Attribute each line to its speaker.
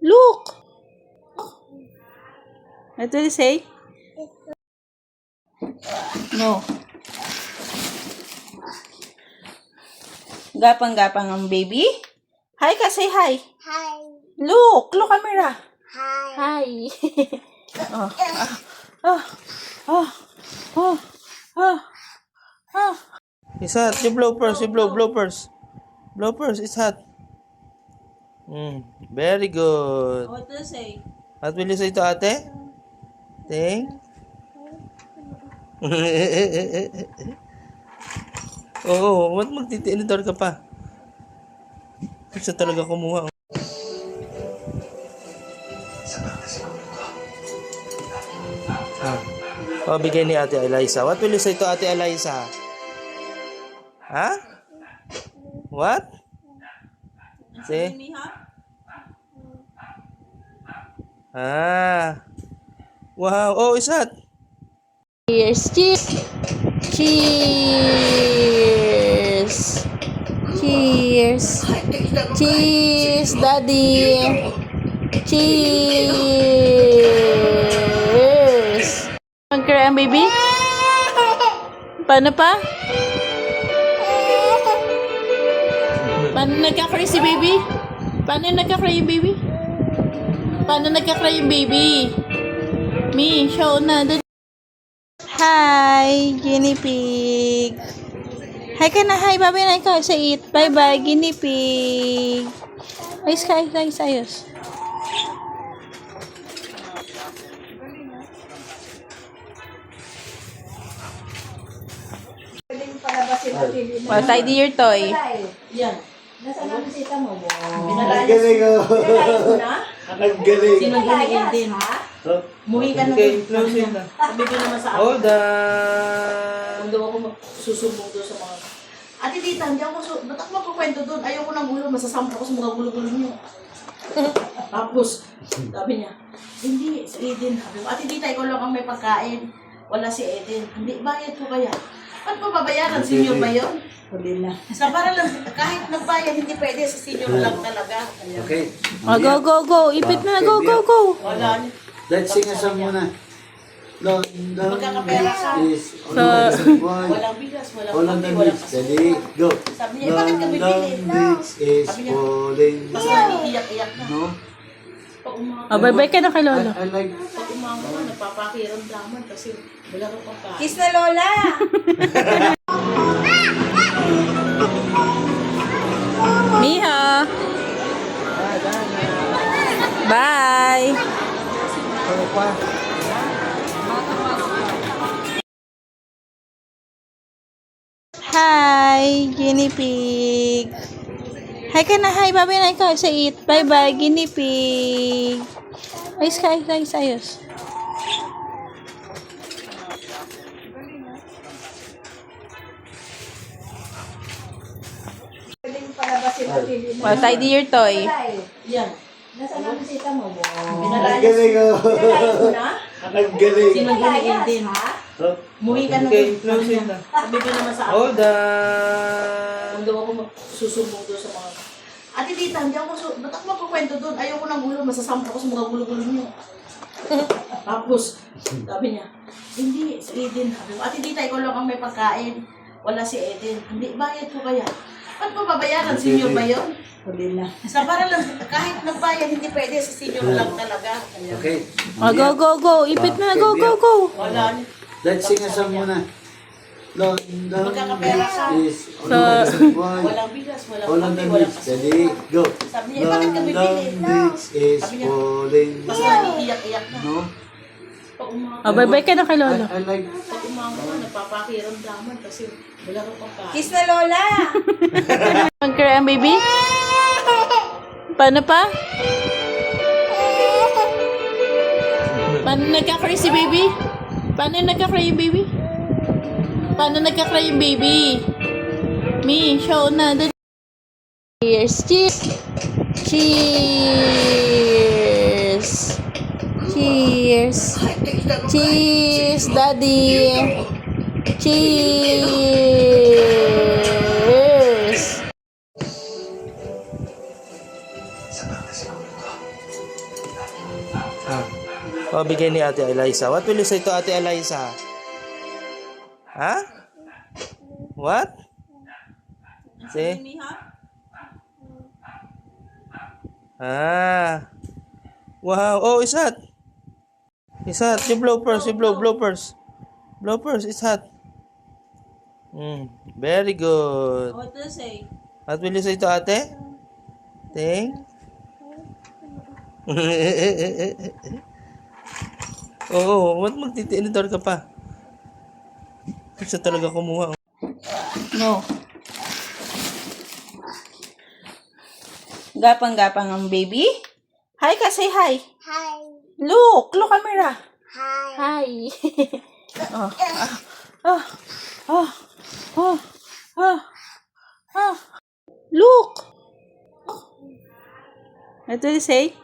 Speaker 1: Look. What did you say? No. Gapang-gapang ang baby. Hi ka, say hi.
Speaker 2: Hi.
Speaker 1: Look camera.
Speaker 2: Hi.
Speaker 1: Hi. Oh. Oh. Oh. Oh. Oh. Oh. It's hot. You blow first. You blow first. Blow first. It's hot. Very good. What do you say? What will you say to ate? Ting? Oo, ba't magtitiinidor ka pa? Gusto talaga kumuha. Oh, bigay ni Ate Eliza. What will you say to Ate Eliza? Ha? What? Say? Wow. Oh, is that? Cheers. Cheers. Cheers. Cheers. Cheers, Daddy. Cheers. Magkara ang baby? Paano pa? Paano nagkakry si baby? Paano nagkakry yung baby? Paano nagkakry yung baby? Me, show na. Hi, guinea pig. Hi ka na, hi. Bye-bye na ikaw sa eat. Bye-bye, guinea pig. Ayos ka, ayos, ayos. Well, tidy your toy.
Speaker 2: Yan. Nasaan ang bisita mo?
Speaker 3: Ang galing oh. Ang galing.
Speaker 2: Sinagaling din. Muwi ka na doon. Sabi ko naman sa akin.
Speaker 1: Hold on.
Speaker 2: Kung daw ako susumbong doon sa mga... Ate Tita, hindi ako ba't ako magkukwento doon? Ayoko ng gulo, masasampa ko sa mga gulo-gulo niyo. Tapos, sabi niya, hindi, si Eden. Sabi ko, Ate Tita, ikaw lang ang may pagkain. Wala si Eden. Hindi, bayad ko kaya. Ba't mo babayaran? Senior ba yun?
Speaker 3: Huli na.
Speaker 2: Sa para lang, kahit nagbayad, hindi pwede. Sa senior lang talaga.
Speaker 3: Okay.
Speaker 1: Oh, go, go, go. Ipit na, go, go, go.
Speaker 2: Wala.
Speaker 3: Let's sing a song muna.
Speaker 2: Magkakapera ka. Walang bigas, walang kape, walang
Speaker 3: Steady, go.
Speaker 2: Sabi niya, bakit ka bibili?
Speaker 3: Mix is
Speaker 2: Sabi niya,
Speaker 3: falling.
Speaker 2: mas nag-iiyak-iyak na.
Speaker 3: No?
Speaker 2: Pag umaga,
Speaker 1: Oh, bye-bye ka na kay Lolo.
Speaker 3: I like.
Speaker 2: pag umaga ka, nagpapakiramdaman kasi wala kang pagkain.
Speaker 4: Kiss na Lola!
Speaker 1: Miha. Bye. Hi, guinea pig. Hi ka na, hi. Bye-bye na ikaw sa eat. Bye-bye, guinea pig. Ayos ka, ayos, ayos.
Speaker 4: Pwedeng palabasin natin.
Speaker 1: Well, tidy your toy.
Speaker 2: Yan.
Speaker 4: Nasaan ang bisita mo?
Speaker 3: Ang galing oh. Ang galing.
Speaker 2: Sinagaling din. Muwi ka na doon. Sabi ko naman sa akin.
Speaker 1: Hold on.
Speaker 2: Kung daw ako susumbong doon sa mga... Ate Tita, hindi ako ba't ako magkukwento doon? Ayoko ng gulo, masasampa ko sa mga gulo-gulo niyo. Tapos, sabi niya, hindi, si Eden. Sabi ko, Ate Tita, ikaw lang ang may pagkain. Wala si Eden. Hindi, bayad ko kaya. Ba't mo babayaran? Senior ba yun?
Speaker 4: Huli na.
Speaker 2: Sa para lang, kahit nagbayad, hindi pwede. Sa senior lang talaga.
Speaker 3: Okay.
Speaker 1: Oh, go, go, go. Ipit na, go, go, go.
Speaker 2: Wala.
Speaker 3: Let's sing a song muna.
Speaker 2: Magkakapera ka.
Speaker 3: Is
Speaker 2: Walang bigas, walang kape, walang
Speaker 3: Steady, go.
Speaker 2: Sabi niya, bakit ka bibili?
Speaker 3: Mix is
Speaker 2: Sabi niya,
Speaker 3: falling.
Speaker 2: mas nag-iiyak-iyak na.
Speaker 3: No?
Speaker 2: Pag umaga,
Speaker 1: Oh, bye-bye ka na kay Lolo.
Speaker 3: I like.
Speaker 2: pag umaga ka, nagpapakiramdaman kasi wala kang pagkain.
Speaker 4: Kiss na Lola!
Speaker 1: Magkara ang baby? Paano pa? Paano nagkakry si baby? Paano nagkakry yung baby? Paano nagkakry yung baby? Me, show na. Cheers. Cheers. Cheers. Cheers. Cheers, Daddy. Cheers. Ah. Oh, bigay ni Ate Eliza. What will you say to Ate Eliza? Ha? What? Say? Ah. Wow. Oh, it's hot. It's hot. You blow first. You blow first. Blow first. It's hot. Very good.
Speaker 2: What do you say?
Speaker 1: What will you say to Ate? Ting? Oo, what magtitinidor ka pa? Siya talaga kumuha.
Speaker 2: No. Gapang-gapang ang baby. Hi ka, say hi.
Speaker 5: Hi.
Speaker 2: Look camera.
Speaker 5: Hi.
Speaker 2: Hi. Oh. Ah. Ah. Ah. Ah. Ah. Look. What do you say?